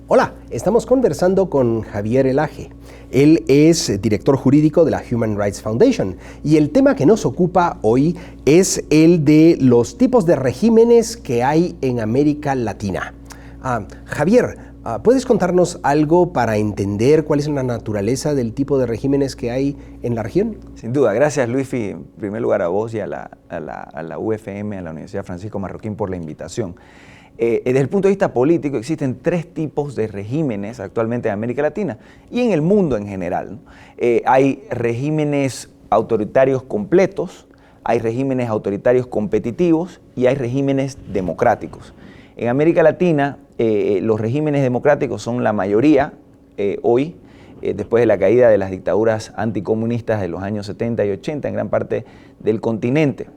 Hola, estamos conversando con Javier Elage. Él es director jurídico de la Human Rights Foundation y el tema que nos ocupa hoy es el de los tipos de regímenes que hay en América Latina. Javier, ¿puedes contarnos algo para entender cuál es la naturaleza del tipo de regímenes que hay en la región? Sin duda. Gracias, Luisfi, en primer lugar a vos y a la UFM, a la Universidad Francisco Marroquín, por la invitación. Desde el punto de vista político, existen tres tipos de regímenes actualmente en América Latina y en el mundo en general, ¿no? Hay regímenes autoritarios completos, hay regímenes autoritarios competitivos y hay regímenes democráticos. En América Latina, los regímenes democráticos son la mayoría hoy, después de la caída de las dictaduras anticomunistas de los años 70 y 80 en gran parte del continente.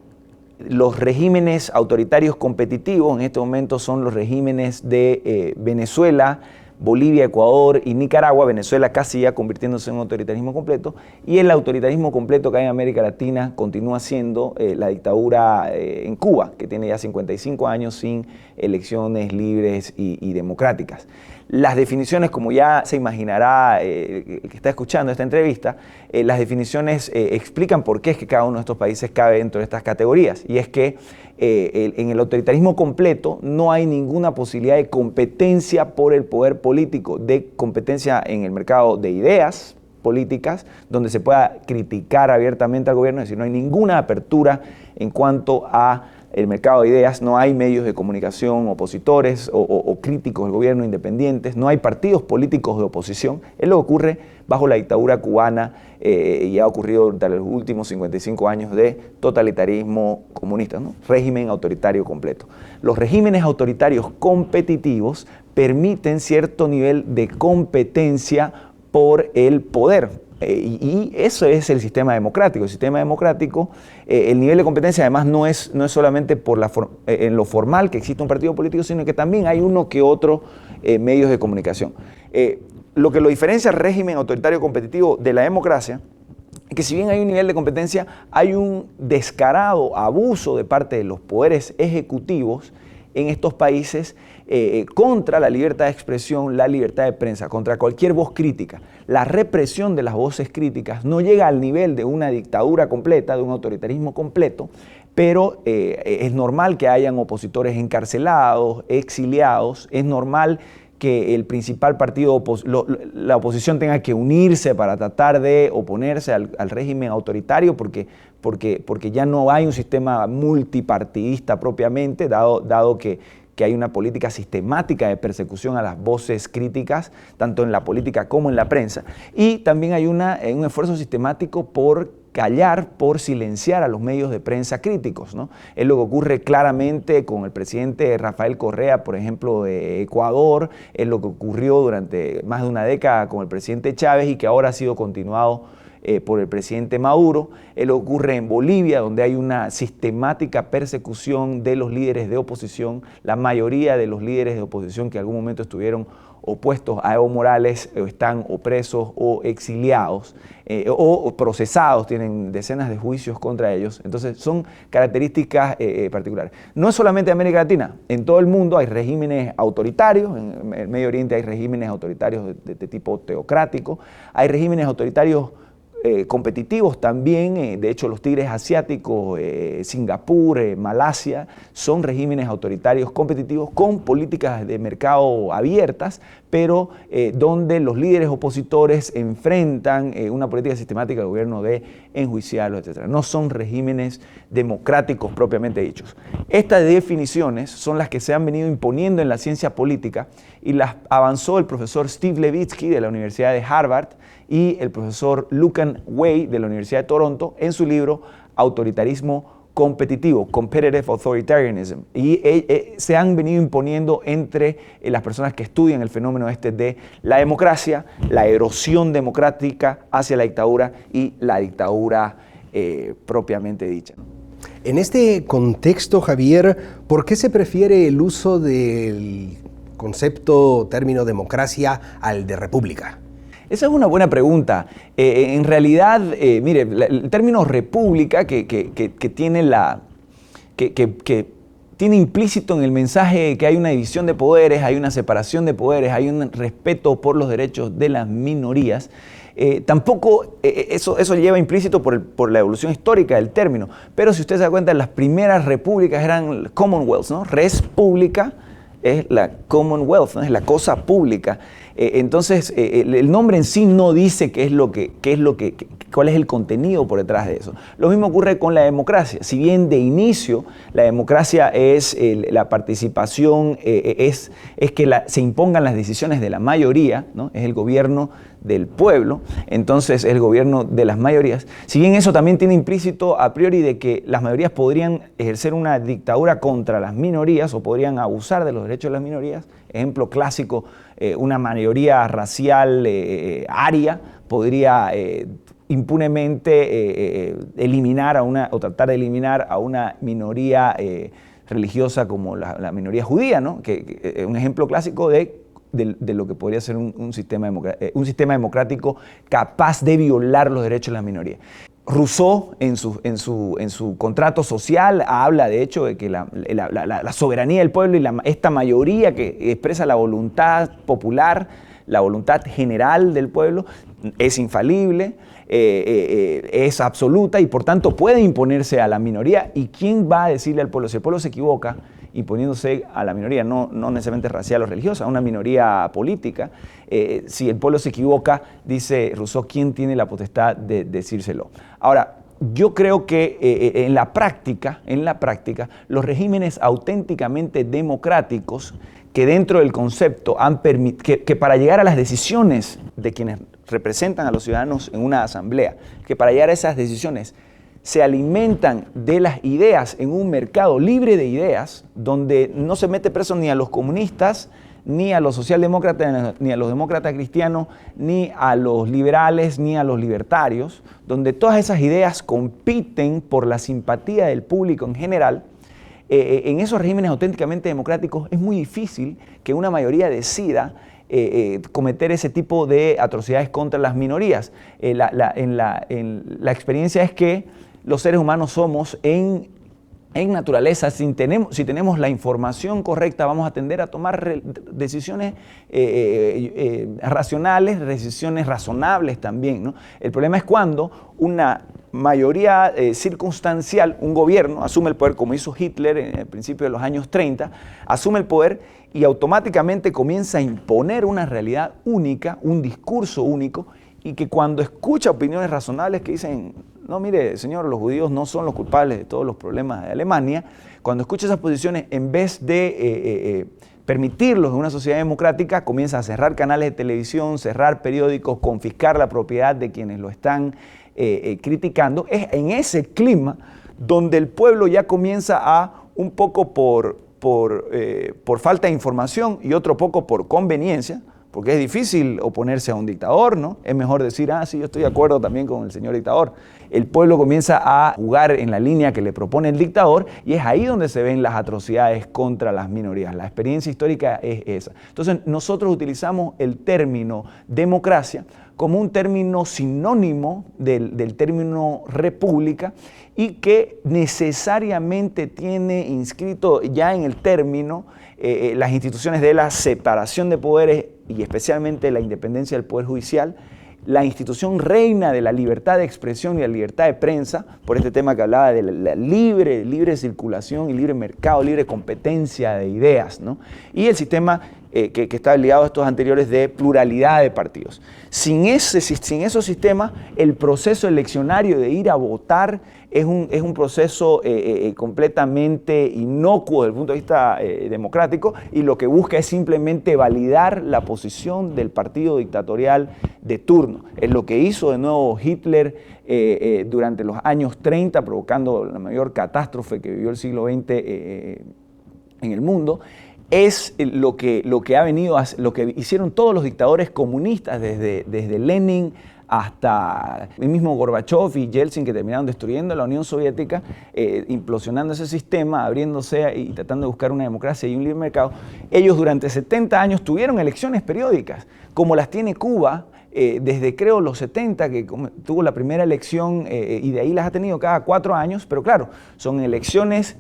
Los regímenes autoritarios competitivos en este momento son los regímenes de Venezuela, Bolivia, Ecuador y Nicaragua. Venezuela casi ya convirtiéndose en un autoritarismo completo, y el autoritarismo completo que hay en América Latina continúa siendo la dictadura en Cuba, que tiene ya 55 años sin elecciones libres y democráticas. Las definiciones, como ya se imaginará el que está escuchando esta entrevista, las definiciones explican por qué es que cada uno de estos países cabe dentro de estas categorías. Y es que en el autoritarismo completo no hay ninguna posibilidad de competencia por el poder político, de competencia en el mercado de ideas políticas, donde se pueda criticar abiertamente al gobierno. Es decir, no hay ninguna apertura en cuanto a el mercado de ideas, no hay medios de comunicación opositores o críticos del gobierno independientes, no hay partidos políticos de oposición. Es lo que ocurre bajo la dictadura cubana y ha ocurrido durante los últimos 55 años de totalitarismo comunista, ¿no? Régimen autoritario completo. Los regímenes autoritarios competitivos permiten cierto nivel de competencia por el poder. Y eso es el sistema democrático. El sistema democrático, el nivel de competencia además no es solamente en lo formal que existe un partido político, sino que también hay uno que otro medios de comunicación. Lo que lo diferencia al régimen autoritario competitivo de la democracia es que si bien hay un nivel de competencia, hay un descarado abuso de parte de los poderes ejecutivos en estos países contra la libertad de expresión, la libertad de prensa, contra cualquier voz crítica. La represión de las voces críticas no llega al nivel de una dictadura completa, de un autoritarismo completo, pero es normal que hayan opositores encarcelados, exiliados, es normal que el principal partido, la oposición tenga que unirse para tratar de oponerse al régimen autoritario porque ya no hay un sistema multipartidista propiamente, dado que hay una política sistemática de persecución a las voces críticas, tanto en la política como en la prensa. Y también hay un esfuerzo sistemático por callar, por silenciar a los medios de prensa críticos, ¿no? Es lo que ocurre claramente con el presidente Rafael Correa, por ejemplo, de Ecuador, es lo que ocurrió durante más de una década con el presidente Chávez y que ahora ha sido continuado por el presidente Maduro. Lo ocurre en Bolivia, donde hay una sistemática persecución de los líderes de oposición. La mayoría de los líderes de oposición que en algún momento estuvieron opuestos a Evo Morales están o presos o exiliados o procesados, tienen decenas de juicios contra ellos. Entonces son características particulares. No es solamente en América Latina, en todo el mundo hay regímenes autoritarios, en el Medio Oriente hay regímenes autoritarios de tipo teocrático, hay regímenes autoritarios competitivos también, de hecho los tigres asiáticos, Singapur, Malasia, son regímenes autoritarios competitivos con políticas de mercado abiertas, pero donde los líderes opositores enfrentan una política sistemática del gobierno de enjuiciarlos, etc. No son regímenes democráticos propiamente dichos. Estas definiciones son las que se han venido imponiendo en la ciencia política y las avanzó el profesor Steve Levitsky de la Universidad de Harvard y el profesor Lucan Way de la Universidad de Toronto en su libro Autoritarismo competitivo, Competitive Authoritarianism, y se han venido imponiendo entre las personas que estudian el fenómeno de la democracia, la erosión democrática hacia la dictadura y la dictadura propiamente dicha. En este contexto, Javier, ¿por qué se prefiere el uso del concepto, término democracia al de república? Esa es una buena pregunta. En realidad, mire, el término república que tiene que tiene implícito en el mensaje que hay una división de poderes, hay una separación de poderes, hay un respeto por los derechos de las minorías. Tampoco eso lleva implícito por la evolución histórica del término, pero si usted se da cuenta, las primeras repúblicas eran Commonwealths, ¿no? Res pública es la Commonwealth, ¿no? Es la cosa pública. Entonces, el nombre en sí no dice cuál es el contenido por detrás de eso. Lo mismo ocurre con la democracia. Si bien de inicio la democracia es la participación, es que se impongan las decisiones de la mayoría, ¿no? Es el gobierno del pueblo, entonces es el gobierno de las mayorías. Si bien eso también tiene implícito a priori de que las mayorías podrían ejercer una dictadura contra las minorías o podrían abusar de los derechos de las minorías, ejemplo clásico, una mayoría racial aria podría impunemente eliminar o tratar de eliminar a una minoría religiosa como la minoría judía, ¿no? Que un ejemplo clásico de lo que podría ser un sistema democrático capaz de violar los derechos de las minorías. Rousseau, en su contrato social, habla de hecho de que la soberanía del pueblo y esta mayoría que expresa la voluntad popular, la voluntad general del pueblo, es infalible, es absoluta y por tanto puede imponerse a la minoría. ¿Y quién va a decirle al pueblo? Si el pueblo se equivoca, imponiéndose a la minoría, no necesariamente racial o religiosa, a una minoría política, si el pueblo se equivoca, dice Rousseau, ¿quién tiene la potestad de decírselo? Ahora, yo creo que en la práctica, los regímenes auténticamente democráticos que dentro del concepto han permitido, que para llegar a las decisiones de quienes representan a los ciudadanos en una asamblea, que para llegar a esas decisiones se alimentan de las ideas en un mercado libre de ideas, donde no se mete preso ni a los comunistas, ni a los socialdemócratas, ni a los demócratas cristianos, ni a los liberales, ni a los libertarios, donde todas esas ideas compiten por la simpatía del público en general. En esos regímenes auténticamente democráticos es muy difícil que una mayoría decida cometer ese tipo de atrocidades contra las minorías. La experiencia es que los seres humanos somos en naturaleza, si tenemos la información correcta, vamos a tender a tomar decisiones racionales, decisiones razonables también, ¿no? El problema es cuando una mayoría circunstancial, un gobierno asume el poder, como hizo Hitler en el principio de los años 30, asume el poder y automáticamente comienza a imponer una realidad única, un discurso único, y que cuando escucha opiniones razonables que dicen, no, mire, señor, los judíos no son los culpables de todos los problemas de Alemania, cuando escucha esas posiciones, en vez de permitirlos en una sociedad democrática, comienza a cerrar canales de televisión, cerrar periódicos, confiscar la propiedad de quienes lo están criticando. Es en ese clima donde el pueblo ya comienza a, un poco por falta de información y otro poco por conveniencia, porque es difícil oponerse a un dictador, ¿no? Es mejor decir, sí, yo estoy de acuerdo también con el señor dictador. El pueblo comienza a jugar en la línea que le propone el dictador y es ahí donde se ven las atrocidades contra las minorías. La experiencia histórica es esa. Entonces, nosotros utilizamos el término democracia como un término sinónimo del término república y que necesariamente tiene inscrito ya en el término las instituciones de la separación de poderes y especialmente la independencia del Poder Judicial, la institución reina de la libertad de expresión y la libertad de prensa, por este tema que hablaba de la libre circulación y libre mercado, libre competencia de ideas, ¿no? Y el sistema que está ligado a estos anteriores de pluralidad de partidos. Sin esos sistemas, el proceso eleccionario de ir a votar es un proceso completamente inocuo desde el punto de vista democrático y lo que busca es simplemente validar la posición del partido dictatorial de turno. Es lo que hizo de nuevo Hitler durante los años 30, provocando la mayor catástrofe que vivió el siglo XX en el mundo. Es lo que hicieron todos los dictadores comunistas, desde Lenin hasta el mismo Gorbachev y Yeltsin, que terminaron destruyendo la Unión Soviética, implosionando ese sistema, abriéndose y tratando de buscar una democracia y un libre mercado. Ellos durante 70 años tuvieron elecciones periódicas, como las tiene Cuba, desde creo los 70, que tuvo la primera elección y de ahí las ha tenido cada 4 años, pero claro, son elecciones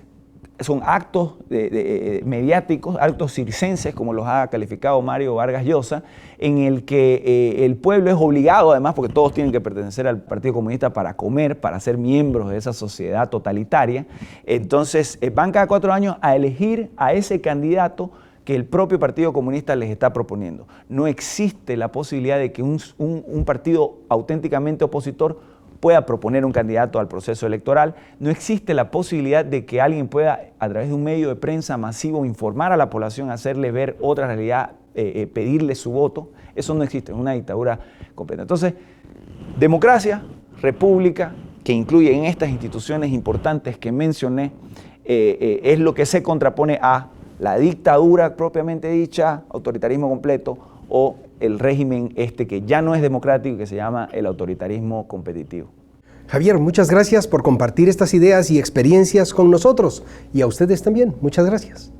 son actos mediáticos, actos circenses, como los ha calificado Mario Vargas Llosa, en el que el pueblo es obligado, además, porque todos tienen que pertenecer al Partido Comunista para comer, para ser miembros de esa sociedad totalitaria. Entonces, van cada 4 años a elegir a ese candidato que el propio Partido Comunista les está proponiendo. No existe la posibilidad de que un partido auténticamente opositor pueda proponer un candidato al proceso electoral. No existe la posibilidad de que alguien pueda, a través de un medio de prensa masivo, informar a la población, hacerle ver otra realidad, pedirle su voto. Eso no existe, es una dictadura completa. Entonces, democracia, república, que incluye en estas instituciones importantes que mencioné, es lo que se contrapone a la dictadura propiamente dicha, autoritarismo completo, o el régimen que ya no es democrático y que se llama el autoritarismo competitivo. Javier, muchas gracias por compartir estas ideas y experiencias con nosotros, y a ustedes también, muchas gracias.